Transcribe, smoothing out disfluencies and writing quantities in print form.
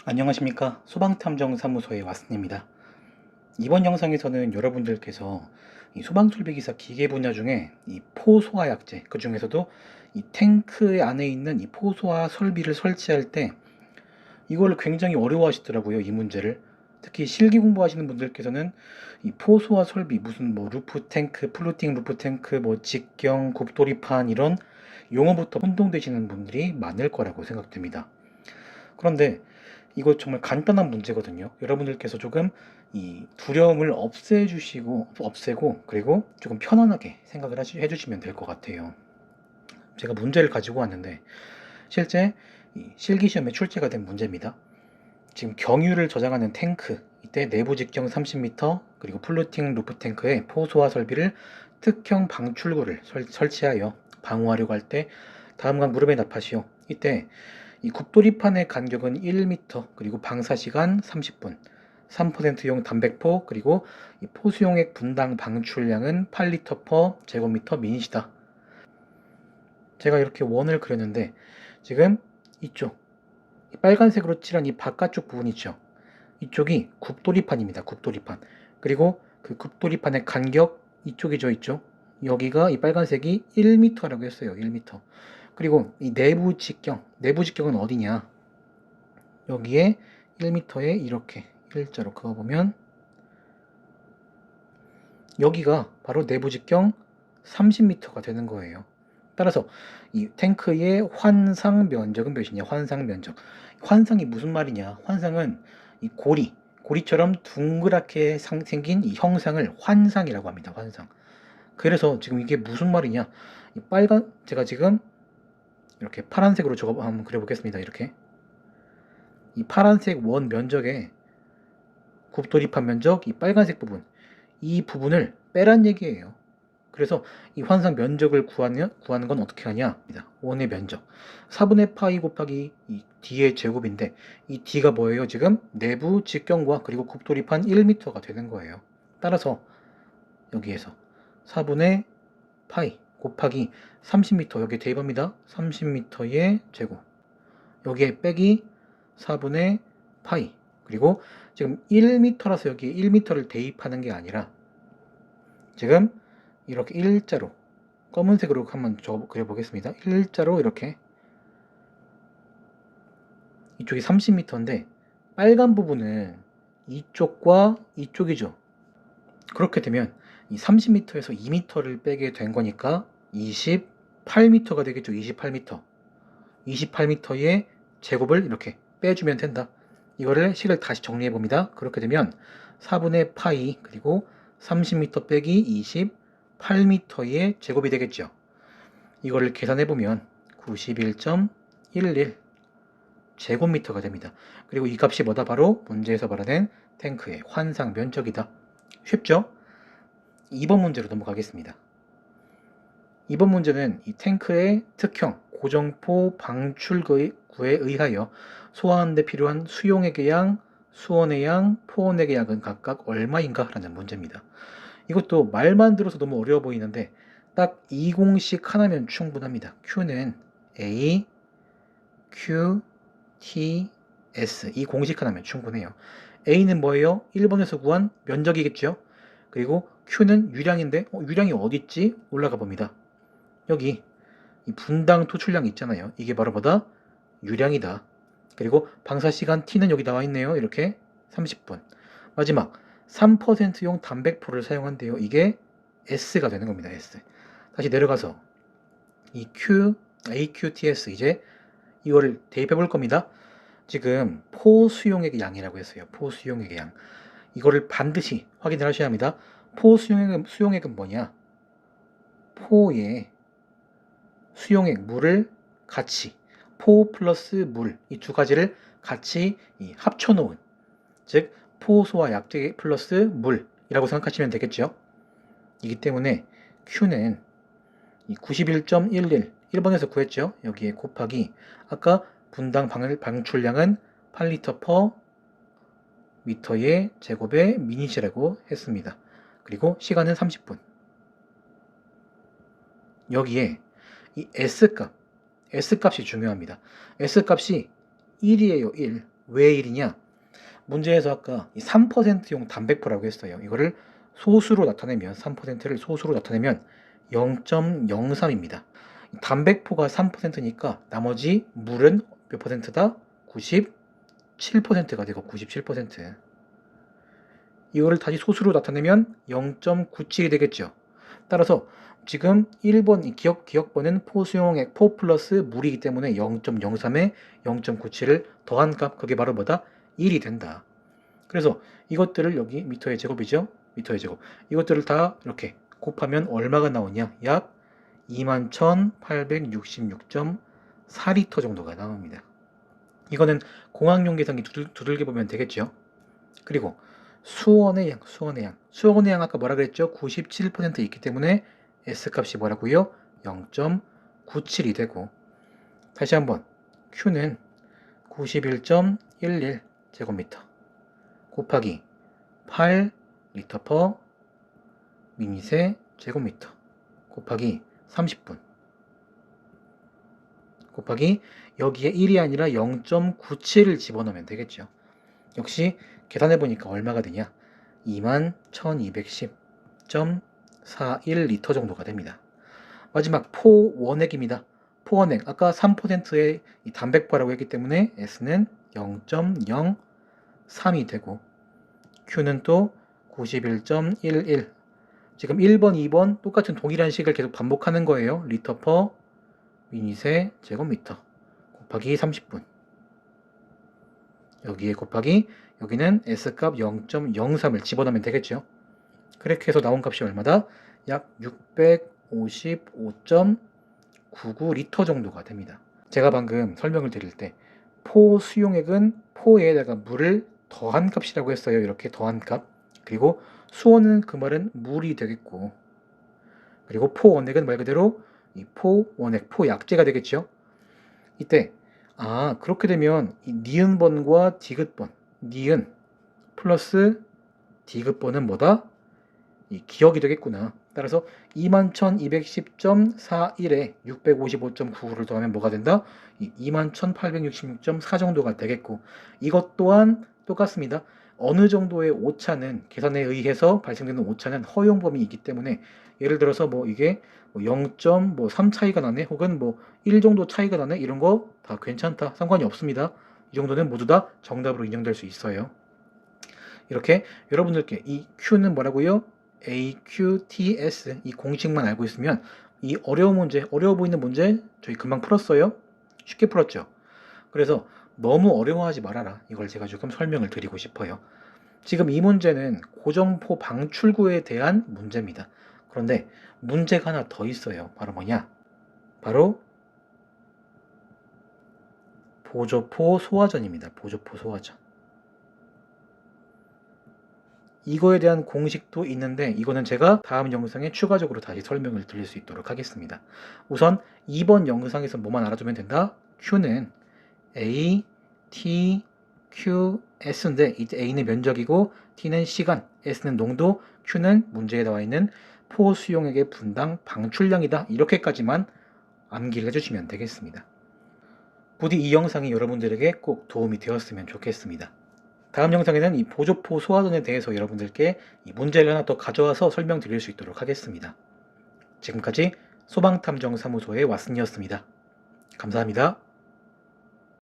안녕하십니까. 소방탐정사무소의 왓슨입니다. 이번 영상에서는 여러분들께서 이 소방툴비기사 기계 분야 중에 이 포소화 약제, 그 중에서도 이 탱크 안에 있는 이 포소화 설비를 설치할 때 이걸 굉장히 어려워하시더라고요, 이 문제를. 특히 실기 공부하시는 분들께서는 이 포소화 설비, 무슨 뭐 루프 탱크, 플루팅 루프 탱크, 뭐 직경, 곱돌이판 이런 용어부터 혼동되시는 분들이 많을 거라고 생각됩니다. 그런데 이거 정말 간단한 문제거든요. 여러분들께서 조금 이 두려움을 없애고, 그리고 조금 편안하게 생각을 해주시면 될 것 같아요. 제가 문제를 가지고 왔는데, 실제 이 실기시험에 출제가 된 문제입니다. 지금 경유를 저장하는 탱크, 이때 내부 직경 30m, 그리고 플루팅 루프 탱크에 포소화 설비를 특형 방출구를 설치하여 방호하려고 할 때 다음과 무릎에 납하시오. 이때 이 굽돌이판의 간격은 1m, 그리고 방사시간 30분, 3%용 담백포, 그리고 이 포수용액 분당 방출량은 8리터 per 제곱미터 미닛이다. 제가 이렇게 원을 그렸는데 지금 이쪽 빨간색으로 칠한 이 바깥쪽 부분 있죠. 이쪽이 굽돌이판입니다. 굽돌이판. 그리고 그 굽돌이판의 간격 이쪽이 저 있죠. 여기가 이 빨간색이 1m라고 했어요. 1m. 그리고 이 내부 직경은 어디냐? 여기에 1m에 이렇게 일자로 그어보면 여기가 바로 내부 직경 30m가 되는 거예요. 따라서 이 탱크의 환상 면적은 몇이냐? 환상 면적. 환상이 무슨 말이냐? 환상은 이 고리처럼 둥그랗게 생긴 이 형상을 환상이라고 합니다. 환상. 그래서 지금 이게 무슨 말이냐? 제가 지금 이렇게 파란색으로 적어 한번 그려보겠습니다. 이렇게 이 파란색 원 면적에 곱돌이판 면적, 이 빨간색 부분, 이 부분을 빼란 얘기예요. 그래서 이 환상 면적을 구하는 건 어떻게 하냐? 원의 면적 4분의 파이 곱하기 이 d의 제곱인데 이 d가 뭐예요? 지금 내부 직경과 그리고 곱돌이판 1m가 되는 거예요. 따라서 여기에서 4분의 파이 곱하기 30m 여기 대입합니다. 30m의 제곱 여기에 빼기 4분의 파이 그리고 지금 1m라서 여기 1m를 대입하는 게 아니라 지금 이렇게 일자로 검은색으로 한번 그려보겠습니다. 일자로 이렇게 이쪽이 30m인데 빨간 부분은 이쪽과 이쪽이죠. 그렇게 되면 이 30m에서 2m를 빼게 된 거니까 28m가 되겠죠. 28m. 28m의 제곱을 이렇게 빼주면 된다. 이거를 식을 다시 정리해 봅니다. 그렇게 되면 4분의 파이 그리고 30m 빼기 28m의 제곱이 되겠죠. 이거를 계산해 보면 91.11 제곱미터가 됩니다. 그리고 이 값이 뭐다? 바로 문제에서 말하는 탱크의 환상 면적이다. 쉽죠? 2번 문제로 넘어가겠습니다. 2번 문제는 이 탱크의 특형 고정포 방출구에 의하여 소화하는 데 필요한 수용액의 양, 수온의 양, 포온액의 양은 각각 얼마인가? 라는 문제입니다. 이것도 말만 들어서 너무 어려워 보이는데 딱 이 공식 하나면 충분합니다. Q는 A, Q, T, S 이 공식 하나면 충분해요. A는 뭐예요? 1번에서 구한 면적이겠죠? 그리고 Q는 유량인데 유량이 어디 있지? 올라가 봅니다. 여기 이 분당 토출량 있잖아요. 이게 바로 뭐다? 유량이다. 그리고 방사시간 T는 여기 나와 있네요. 이렇게 30분. 마지막 3%용 담백포를 사용한대요. 이게 S가 되는 겁니다. S. 다시 내려가서 이 Q, AQTS 이제 이거를 대입해 볼 겁니다. 지금 포 수용액의 양이라고 했어요. 포 수용액의 양. 이거를 반드시 확인을 하셔야 합니다. 포 수용액은 뭐냐? 포의 수용액 물을 같이 포 플러스 물 이 두 가지를 같이 합쳐 놓은 즉 포소와 약제 플러스 물이라고 생각하시면 되겠죠. 이기 때문에 Q는 91.11 1번에서 구했죠. 여기에 곱하기 아까 분당 방출량은 8리터 per 미터의 제곱의 미닛이라고 했습니다. 그리고 시간은 30분. 여기에 이 S값이 중요합니다. S값이 1이에요. 1. 왜 1이냐? 문제에서 아까 이 3%용 단백포라고 했어요. 이거를 소수로 나타내면 3%를 소수로 나타내면 0.03입니다. 단백포가 3%니까 나머지 물은 몇 퍼센트다? 97%가 되고 97%. 이거를 다시 소수로 나타내면 0.97이 되겠죠. 따라서 지금 1번 이 기억번은 포 수용액 포 플러스 물이기 때문에 0.03에 0.97을 더한 값, 그게 바로 뭐다? 1이 된다. 그래서 이것들을 여기 미터의 제곱이죠. 미터의 제곱. 이것들을 다 이렇게 곱하면 얼마가 나오냐? 약 21,866.4리터 정도가 나옵니다. 이거는 공학용 계산기 두들겨 보면 되겠죠. 그리고 수원의 양. 수원의 양 아까 뭐라 그랬죠? 97% 있기 때문에 S값이 뭐라고요? 0.97이 되고, 다시 한번 Q는 91.11 제곱미터 곱하기 8 리터 퍼 미니세 제곱미터 곱하기 30분 곱하기 여기에 1이 아니라 0.97을 집어넣으면 되겠죠. 역시 계산해보니까 얼마가 되냐? 21,210.41리터 정도가 됩니다. 마지막 포원액입니다. 포원액 아까 3%의 단백포라고 했기 때문에 S는 0.03이 되고 Q는 또 91.11. 지금 1번, 2번 똑같은 동일한 식을 계속 반복하는 거예요. 리터 퍼 미니세 제곱미터 곱하기 30분. 여기에 곱하기 여기는 S값 0.03을 집어넣으면 되겠죠. 그렇게 해서 나온 값이 얼마다? 약 655.99리터 정도가 됩니다. 제가 방금 설명을 드릴 때 포 수용액은 포에다가 물을 더한 값이라고 했어요. 이렇게 더한 값. 그리고 수원은 그 말은 물이 되겠고, 그리고 포원액은 말 그대로 이 포원액, 포약제가 되겠죠. 이때 그렇게 되면 이 니은번과 디귿번, 니은 플러스 디귿번은 뭐다? 이 기억이 되겠구나. 따라서 21,210.41에 655.99를 더하면 뭐가 된다? 21,866.4 정도가 되겠고, 이것 또한 똑같습니다. 어느 정도의 오차는, 계산에 의해서 발생되는 오차는 허용 범위이기 때문에, 예를 들어서 뭐 이게 0.3 차이가 나네, 혹은 뭐 1 정도 차이가 나네, 이런 거 다 괜찮다, 상관이 없습니다. 이 정도는 모두 다 정답으로 인정될 수 있어요. 이렇게 여러분들께 이 Q는 뭐라고요? AQTS 이 공식만 알고 있으면 이 어려운 문제, 어려워 보이는 문제 저희 금방 풀었어요. 쉽게 풀었죠. 그래서 너무 어려워하지 말아라. 이걸 제가 조금 설명을 드리고 싶어요. 지금 이 문제는 고정포 방출구에 대한 문제입니다. 그런데 문제가 하나 더 있어요. 바로 뭐냐? 바로 보조포 소화전입니다. 보조포 소화전. 이거에 대한 공식도 있는데 이거는 제가 다음 영상에 추가적으로 다시 설명을 드릴 수 있도록 하겠습니다. 우선 2번 영상에서 뭐만 알아두면 된다? Q는 A, T, Q, S인데 이때 A는 면적이고 T는 시간, S는 농도, Q는 문제에 나와 있는 포 수용액의 분당 방출량이다. 이렇게까지만 암기를 해주시면 되겠습니다. 부디 이 영상이 여러분들에게 꼭 도움이 되었으면 좋겠습니다. 다음 영상에는 이 보조포 소화전에 대해서 여러분들께 이 문제를 하나 더 가져와서 설명드릴 수 있도록 하겠습니다. 지금까지 소방탐정사무소의 왓슨이었습니다. 감사합니다.